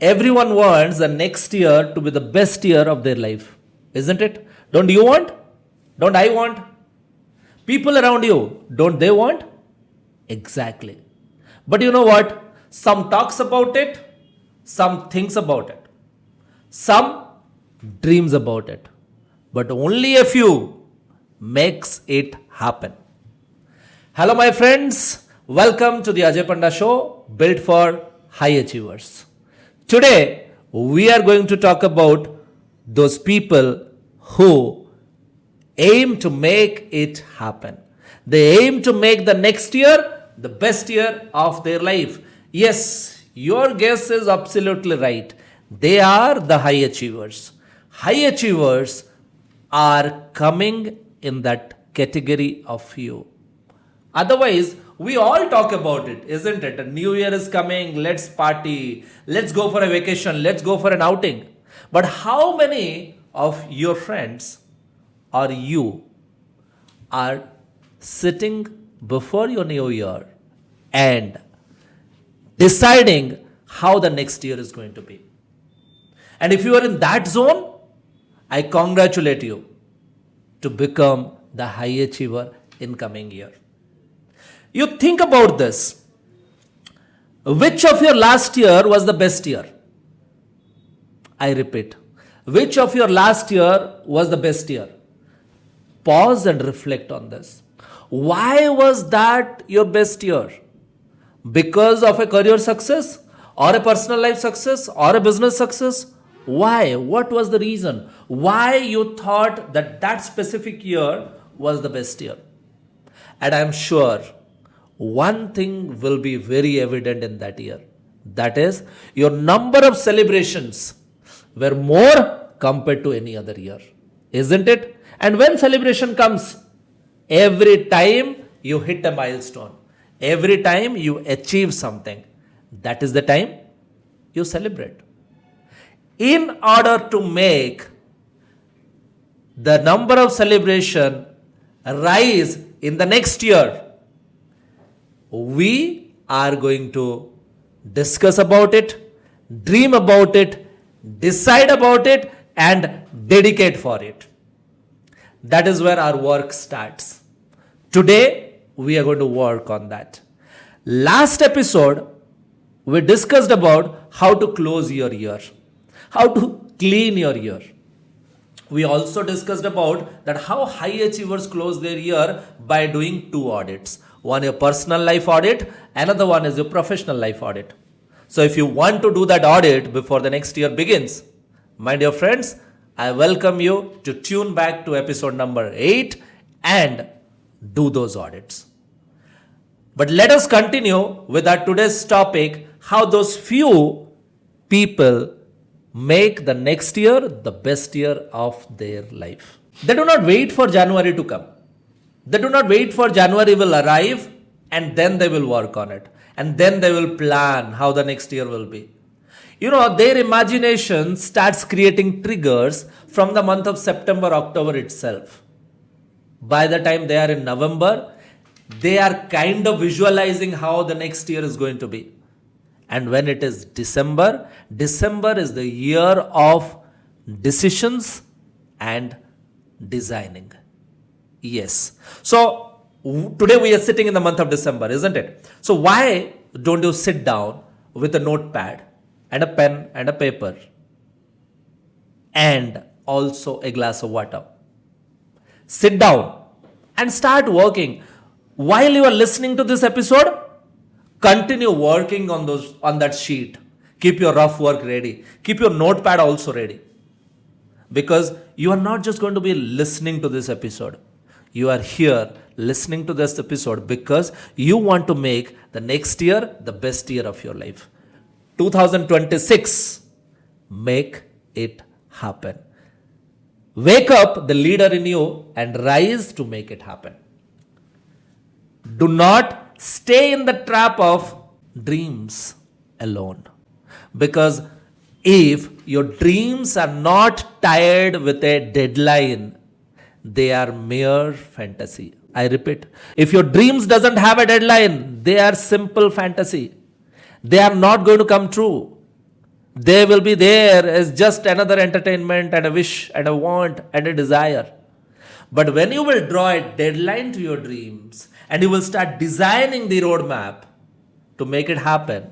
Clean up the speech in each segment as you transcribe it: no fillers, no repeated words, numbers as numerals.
Everyone wants the next year to be the best year of their life, isn't it? Don't you want? Don't I want? People around you, don't they want? Exactly. But you know what? Some talks about it, some thinks about it, some dreams about it, but only a few makes it happen. Hello, my friends. Welcome to the Ajay Panda Show, built for high achievers. Today, we are going to talk about those people who aim to make it happen. They aim to make the next year the best year of their life. Yes, your guess is absolutely right. They are the high achievers. High achievers are coming in that category of you. Otherwise, we all talk about it, isn't it? A new year is coming, let's party, let's go for a vacation, let's go for an outing. But how many of your friends or you are sitting before your new year and deciding how the next year is going to be? And if you are in that zone, I congratulate you to become the high achiever in coming year. You think about this. Which of your last year was the best year? I repeat, which of your last year was the best year? Pause and reflect on this. Why was that your best year? Because of a career success or a personal life success or a business success? Why? What was the reason? Why you thought that that specific year was the best year? And I am sure one thing will be very evident in that year. That is, your number of celebrations were more compared to any other year. Isn't it? And when celebration comes, every time you hit a milestone, every time you achieve something, that is the time you celebrate. In order to make the number of celebration rise in the next year, we are going to discuss about it, dream about it, decide about it, and dedicate for it. That is where our work starts. Today, we are going to work on that. Last episode, we discussed about how to close your year, how to clean your year. We also discussed about that how high achievers close their year by doing two audits. One your personal life audit, another one is your professional life audit. So if you want to do that audit before the next year begins, my dear friends, I welcome you to tune back to episode number 8 and do those audits. But let us continue with our today's topic, how those few people make the next year the best year of their life. They do not wait for January to come. They do not wait for January will arrive and then they will work on it. And then they will plan how the next year will be. You know, their imagination starts creating triggers from the month of September, October itself. By the time they are in November, they are kind of visualizing how the next year is going to be. And when it is December, December is the year of decisions and designing. Yes. So today we are sitting in the month of December, isn't it? So why don't you sit down with a notepad and a pen and a paper and also a glass of water? Sit down and start working. While you are listening to this episode, continue working on that sheet. Keep your rough work ready. Keep your notepad also ready. Because you are not just going to be listening to this episode. You are here listening to this episode because you want to make the next year the best year of your life. 2026, make it happen. Wake up the leader in you and rise to make it happen. Do not stay in the trap of dreams alone. Because if your dreams are not tied with a deadline, they are mere fantasy. I repeat, if your dreams doesn't have a deadline, they are simple fantasy. They are not going to come true. They will be there as just another entertainment and a wish and a want and a desire. But when you will draw a deadline to your dreams and you will start designing the roadmap to make it happen,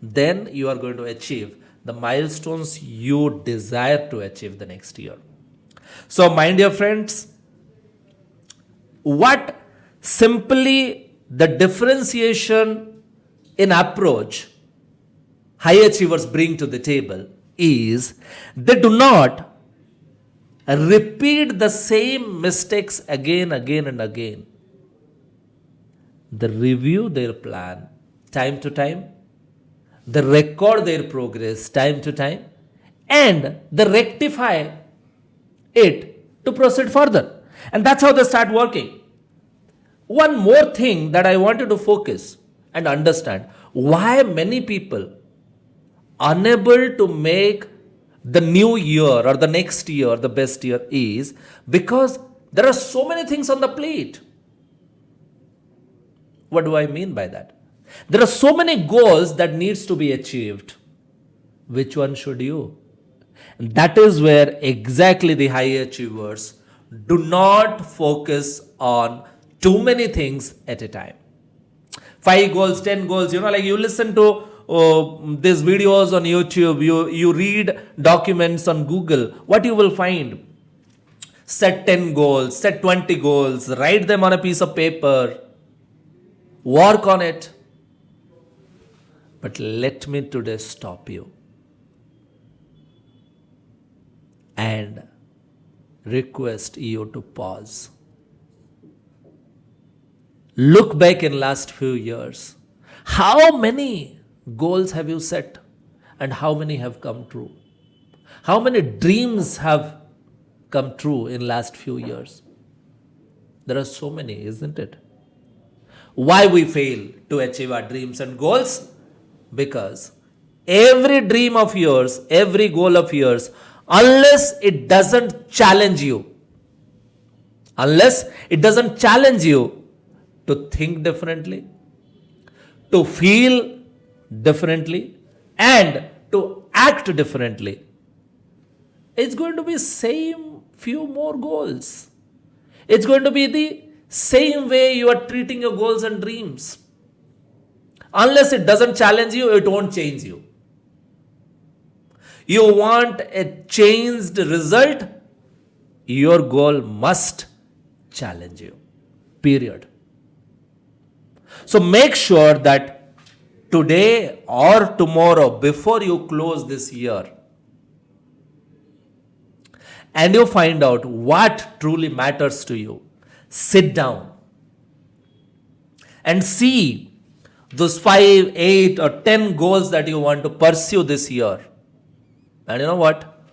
then you are going to achieve the milestones you desire to achieve the next year. So, my dear friends, what simply the differentiation in approach high achievers bring to the table is they do not repeat the same mistakes again, and again. They review their plan time to time, they record their progress time to time, and they rectify it to proceed further. And that's how they start working. One more thing that I wanted to focus and understand why many people unable to make the new year or the next year the best year is because there are so many things on the plate. What do I mean by that? There are so many goals that needs to be achieved. Which one should you? And that is where exactly the high achievers do not focus on too many things at a time. 5 goals, 10 goals, like you listen to these videos on YouTube, you read documents on Google, what you will find? Set 10 goals, set 20 goals, write them on a piece of paper, work on it. But let me today stop you and request you to pause. Look back in last few years. How many goals have you set and how many have come true? How many dreams have come true in last few years? There are so many, isn't it? Why we fail to achieve our dreams and goals? Because every dream of yours, every goal of yours, unless it doesn't challenge you to think differently, to feel differently, and to act differently, it's going to be same few more goals. It's going to be the same way you are treating your goals and dreams. Unless it doesn't challenge you, it won't change you. You want a changed result, your goal must challenge you. Period. So make sure that today or tomorrow, before you close this year, and you find out what truly matters to you, sit down and see those 5, 8, or 10 goals that you want to pursue this year. And you know what?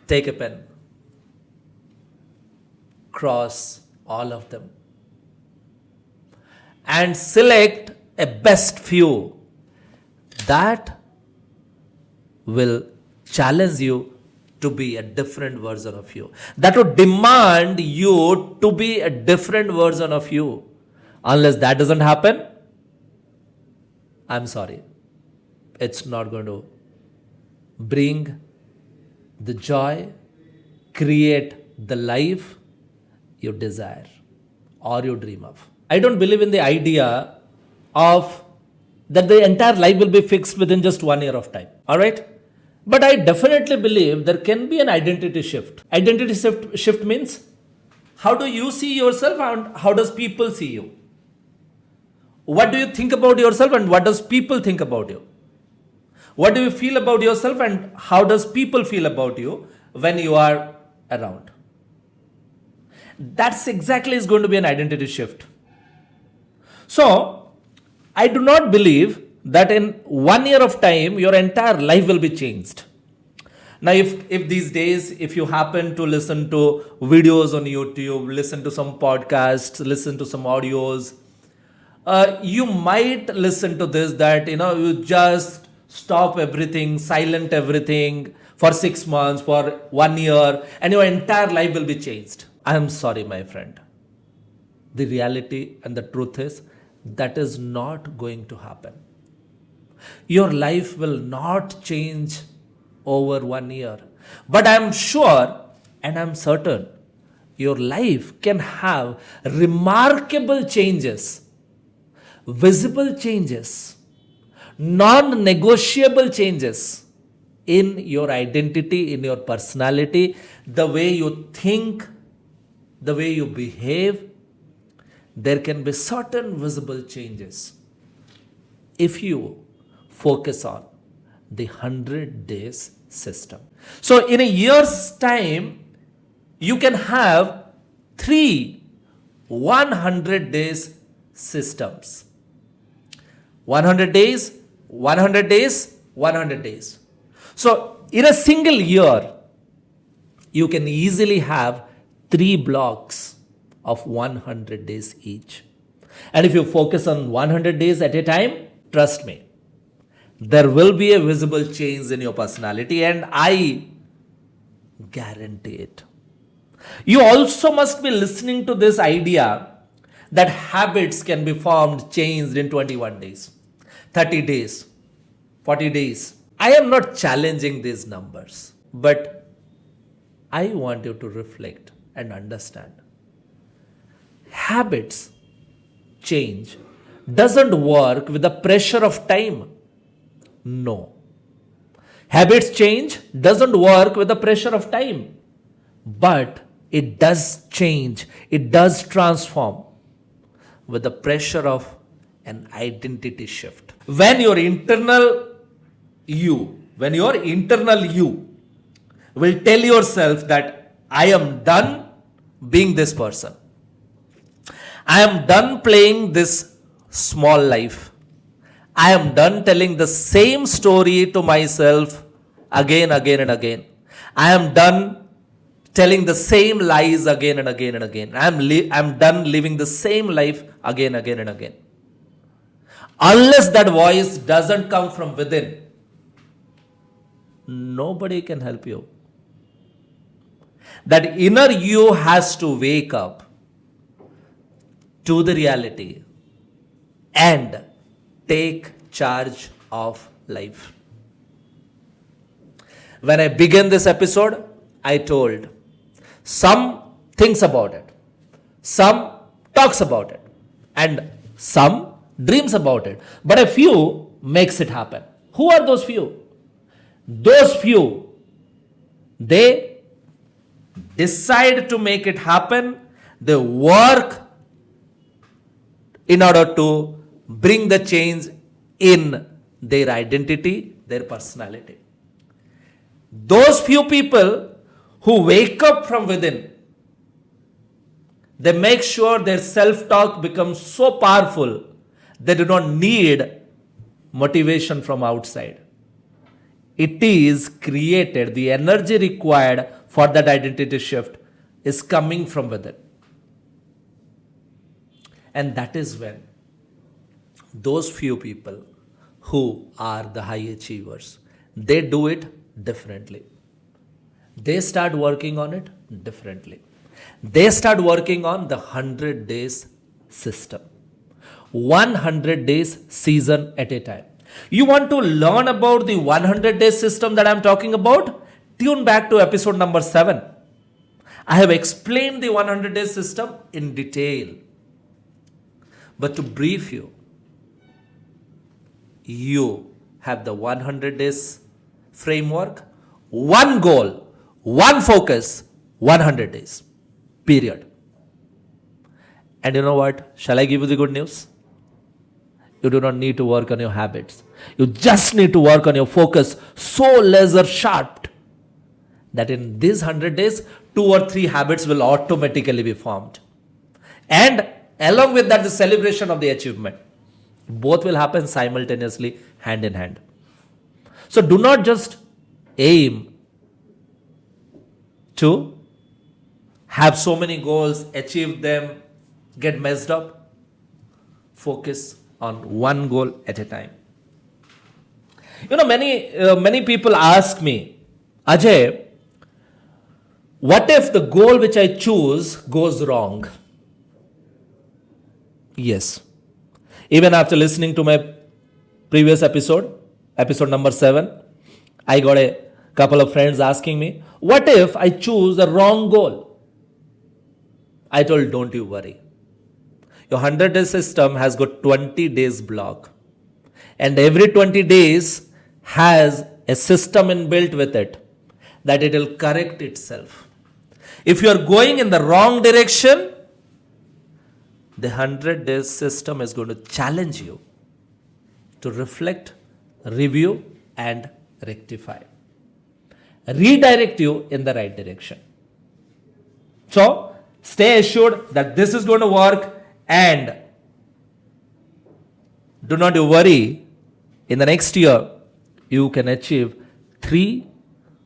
Take a pen. Cross all of them. And select a best few that will challenge you to be a different version of you. That would demand you to be a different version of you. Unless that doesn't happen, I'm sorry. It's not going to bring the joy, create the life you desire or you dream of. I don't believe in the idea of that the entire life will be fixed within just 1 year of time. All right? But I definitely believe there can be an identity shift. Identity shift means how do you see yourself and how does people see you? What do you think about yourself and what does people think about you? What do you feel about yourself and how does people feel about you when you are around? That's exactly is going to be an identity shift. So, I do not believe that in 1 year of time, your entire life will be changed. Now, if these days, if you happen to listen to videos on YouTube, listen to some podcasts, listen to some audios, you might listen to this that, you just stop everything, silent everything for 6 months, for 1 year, and your entire life will be changed. I am sorry, my friend. The reality and the truth is that is not going to happen. Your life will not change over 1 year. But I'm sure and I'm certain your life can have remarkable changes, visible changes, non negotiable changes in your identity, in your personality, the way you think, the way you behave. There can be certain visible changes if you focus on the 100 days system. So, in a year's time, you can have 3 100 days systems. 100 days, 100 days, 100 days. So, in a single year, you can easily have 3 blocks of 100 days each. And if you focus on 100 days at a time, trust me, there will be a visible change in your personality, and I guarantee it. You also must be listening to this idea that habits can be formed, changed in 21 days, 30 days, 40 days. I am not challenging these numbers, but I want you to reflect and understand. Habits change doesn't work with the pressure of time. No. Habits change doesn't work with the pressure of time. But it does change, it does transform with the pressure of an identity shift. When your internal you will tell yourself that I am done being this person. I am done playing this small life. I am done telling the same story to myself again and again. I am done telling the same lies again and again and again. I'm done living the same life again and again. Unless that voice doesn't come from within, nobody can help you. That inner you has to wake up to the reality and take charge of life. When I began this episode, I told some thinks about it, some talks about it, and some dreams about it. But a few makes it happen. Who are those few? Those few, they decide to make it happen. They work in order to bring the change in their identity, their personality. Those few people who wake up from within, they make sure their self-talk becomes so powerful, they do not need motivation from outside. It is created, the energy required for that identity shift is coming from within. And that is when those few people who are the high achievers, they do it differently. They start working on it differently. They start working on the 100 days system. 100 days season at a time. You want to learn about the 100 days system that I'm talking about? Tune back to episode number 7. I have explained the 100 days system in detail. But to brief you, you have the 100 days framework, one goal, one focus, 100 days. Period. And you know what? Shall I give you the good news? You do not need to work on your habits. You just need to work on your focus so laser sharp that in these 100 days, 2 or 3 habits will automatically be formed. And along with that, the celebration of the achievement. Both will happen simultaneously, hand in hand. So do not just aim to have so many goals, achieve them, get messed up. Focus on one goal at a time. You know, many people ask me, Ajay, what if the goal which I choose goes wrong? Yes. Even after listening to my Previous episode number 7, I got a couple of friends asking me, what if I choose the wrong goal? I told, don't you worry. Your 100-day system has got 20 days block. And every 20 days has a system inbuilt with it that it will correct itself. If you are going in the wrong direction, the 100-day system is going to challenge you to reflect, review, and rectify. Redirect you in the right direction. So, stay assured that this is going to work, and do not worry. In the next year, you can achieve 3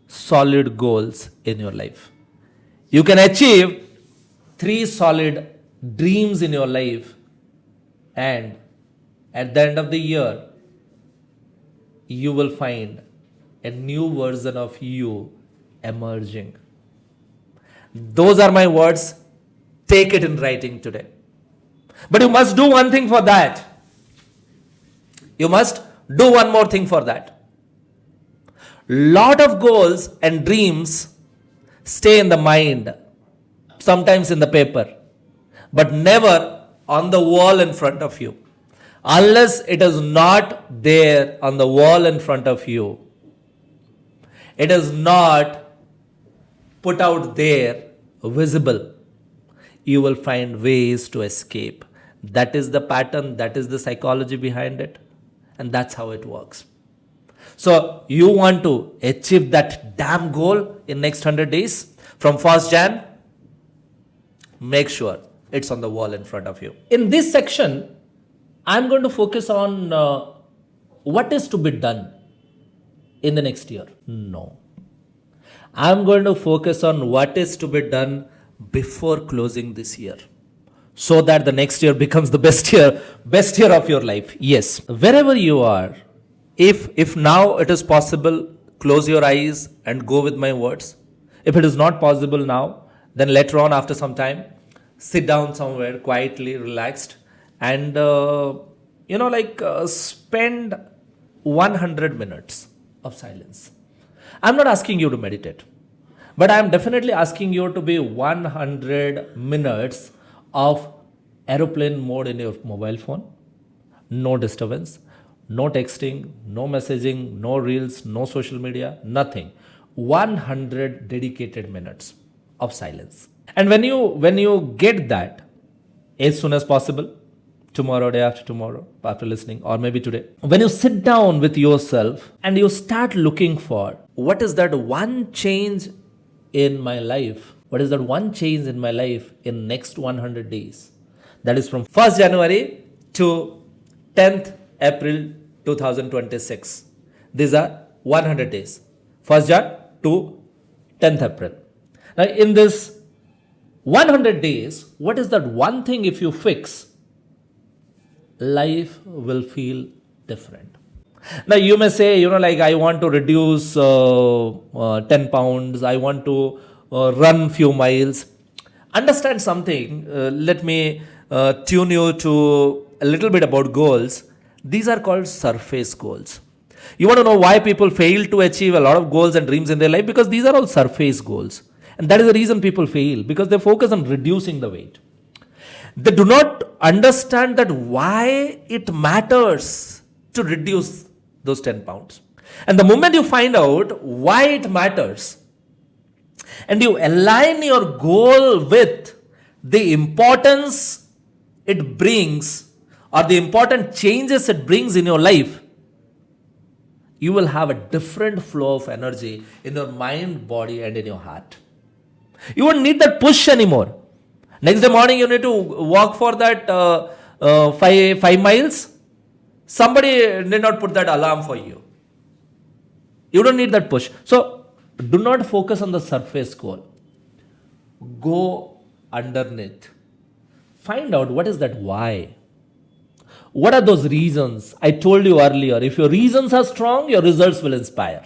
solid goals in your life. You can achieve 3 solid dreams in your life, and at the end of the year, you will find a new version of you emerging. Those are my words. Take it in writing today. But you must do one thing for that. You must do one more thing for that. Lot of goals and dreams stay in the mind, sometimes in the paper, but never on the wall in front of you. Unless it is not there on the wall in front of you, it is not put out there visible, you will find ways to escape. That is the pattern, that is the psychology behind it, and that's how it works. So you want to achieve that damn goal in next 100 days from 1st Jan, make sure it's on the wall in front of you. In this section, I'm going to focus on what is to be done in the next year. No. I'm going to focus on what is to be done before closing this year, so that the next year becomes the best year of your life. Yes, wherever you are, if now it is possible, close your eyes and go with my words. If it is not possible now, then later on, after some time, sit down somewhere quietly, relaxed, and spend 100 minutes of silence. I'm not asking you to meditate, but I'm definitely asking you to be 100 minutes of aeroplane mode in your mobile phone. No disturbance, no texting, no messaging, no reels, no social media, nothing. 100 dedicated minutes of silence. And when you get that, as soon as possible, tomorrow, day after tomorrow, after listening, or maybe today, when you sit down with yourself and you start looking for what is that one change in my life, what is that one change in my life in next 100 days, that is from 1st January to 10th April 2026. These are 100 days, 1st Jan to 10th April. Now in this 100 days, what is that one thing if you fix, life will feel different. Now you may say, I want to reduce 10 pounds, I want to run few miles. Understand something, let me tune you to a little bit about goals. These are called surface goals. You want to know why people fail to achieve a lot of goals and dreams in their life? Because these are all surface goals. And that is the reason people fail, because they focus on reducing the weight. They do not understand that why it matters to reduce those 10 pounds. And the moment you find out why it matters, and you align your goal with the importance it brings, or the important changes it brings in your life, you will have a different flow of energy in your mind, body, and in your heart. You won't need that push anymore. Next day morning, you need to walk for that 5 miles. Somebody did not put that alarm for you. You don't need that push. So, do not focus on the surface goal. Go underneath. Find out what is that why. What are those reasons? I told you earlier, if your reasons are strong, your results will inspire.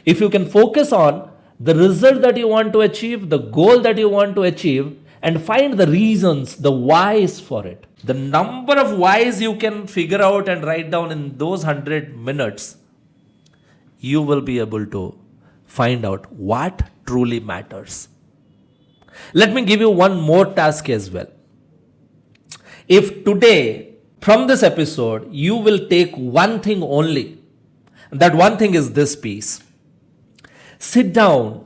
If you can focus on the result that you want to achieve, the goal that you want to achieve, and find the reasons, the whys for it. The number of whys you can figure out and write down in those 100 minutes, you will be able to find out what truly matters. Let me give you one more task as well. If today, from this episode, you will take one thing only, that one thing is this piece. Sit down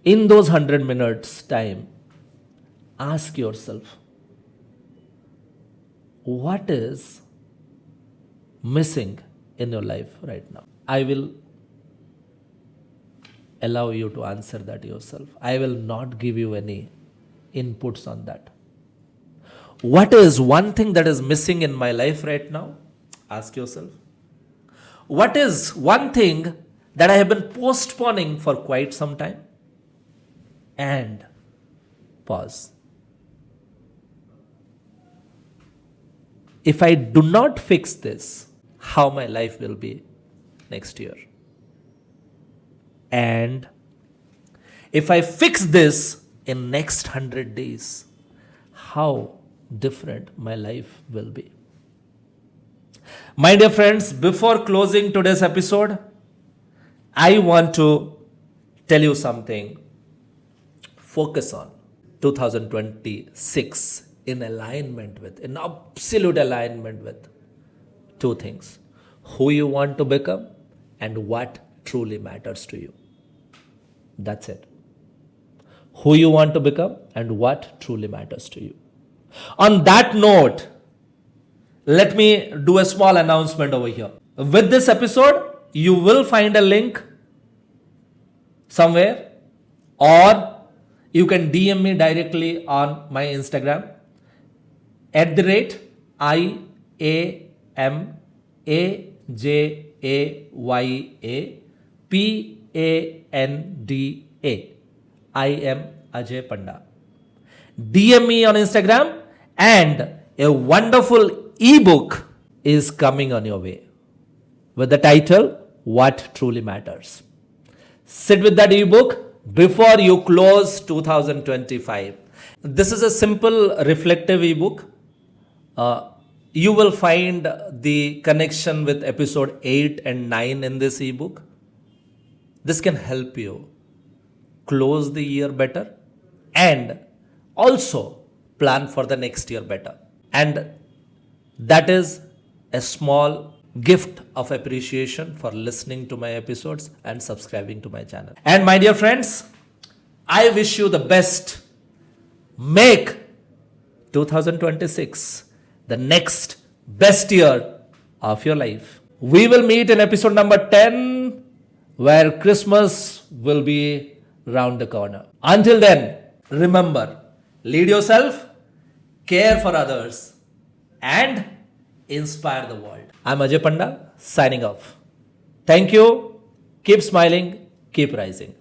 in those 100 minutes time, ask yourself, what is missing in your life right now? I will allow you to answer that yourself. I will not give you any inputs on that. What is one thing that is missing in my life right now? Ask yourself. What is one thing that I have been postponing for quite some time? And pause. If I do not fix this, how my life will be next year? And if I fix this in next 100 days, how different my life will be? My dear friends, before closing today's episode, I want to tell you something. Focus on 2026 in alignment with, in absolute alignment with two things: who you want to become and what truly matters to you. That's it. Who you want to become and what truly matters to you. On that note, let me do a small announcement over here. With this episode, you will find a link somewhere, or you can DM me directly on my Instagram @IamAjayPanda. I am Ajay Panda. DM me on Instagram, and a wonderful ebook is coming on your way with the title What Truly Matters. Sit with that ebook before you close 2025. This is a simple reflective ebook. You will find the connection with episode 8 and 9 in this ebook. This can help you close the year better and also plan for the next year better. And that is a small gift of appreciation for listening to my episodes and subscribing to my channel. And my dear friends, I wish you the best. Make 2026 the next best year of your life. We will meet in episode number 10, where Christmas will be round the corner. Until then, remember, lead yourself, care for others, and inspire the world. I'm Ajay Panda, signing off. Thank you. Keep smiling, keep rising.